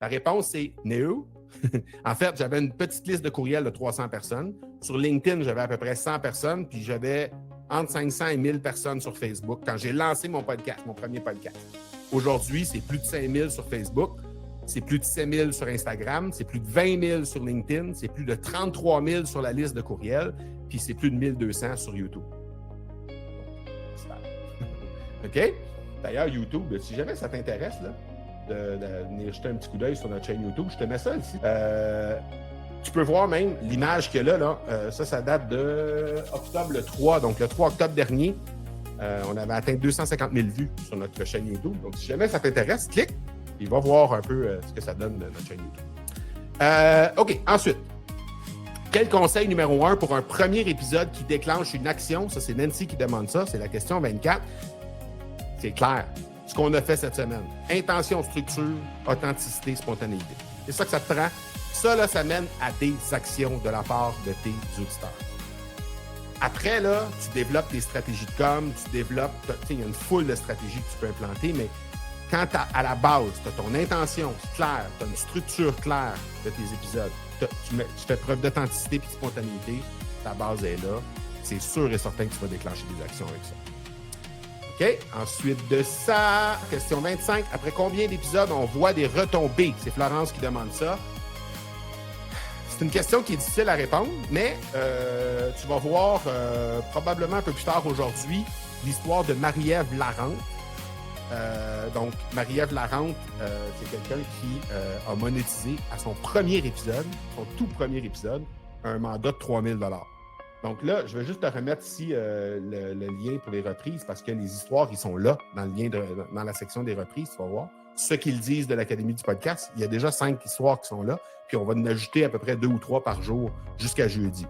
La réponse, c'est no. En fait, j'avais une petite liste de courriels de 300 personnes. Sur LinkedIn, j'avais à peu près 100 personnes, puis j'avais entre 500 et 1000 personnes sur Facebook quand j'ai lancé mon podcast, mon premier podcast. Aujourd'hui, c'est plus de 5000 sur Facebook, c'est plus de 7000 sur Instagram, c'est plus de 20 000 sur LinkedIn, c'est plus de 33 000 sur la liste de courriels, puis c'est plus de 1200 sur YouTube. OK? D'ailleurs, YouTube, si jamais ça t'intéresse, là, de venir jeter un petit coup d'œil sur notre chaîne YouTube, je te mets ça ici. Tu peux voir même l'image qu'il y a là. Ça date de octobre le 3. Donc, le 3 octobre dernier, on avait atteint 250 000 vues sur notre chaîne YouTube. Donc, si jamais ça t'intéresse, clique et va voir un peu ce que ça donne notre chaîne YouTube. OK, ensuite. Quel conseil numéro 1 pour un premier épisode qui déclenche une action? Ça, c'est Nancy qui demande ça. C'est la question 24. C'est clair. Ce qu'on a fait cette semaine. Intention, structure, authenticité, spontanéité. C'est ça que ça te prend. Ça, là, ça mène à des actions de la part de tes auditeurs. Après, là, tu développes tes stratégies de com, tu développes, il y a une foule de stratégies que tu peux implanter, mais quand à la base, tu as ton intention claire, tu as une structure claire de tes épisodes, tu fais preuve d'authenticité et de spontanéité, ta base est là, c'est sûr et certain que tu vas déclencher des actions avec ça. OK? Ensuite de ça, question 25. Après combien d'épisodes on voit des retombées? C'est Florence qui demande ça. C'est une question qui est difficile à répondre, mais tu vas voir probablement un peu plus tard aujourd'hui l'histoire de Marie-Ève Larente. Donc, Marie-Ève Larente, c'est quelqu'un qui a monétisé à son premier épisode, son tout premier épisode, un mandat de 3 000 $. Donc là, je vais juste te remettre ici le lien pour les reprises parce que les histoires, ils sont là dans le lien dans la section des reprises, tu vas voir. Ce qu'ils disent de l'Académie du podcast, il y a déjà 5 histoires qui sont là, puis on va en ajouter à peu près 2 ou 3 par jour jusqu'à jeudi.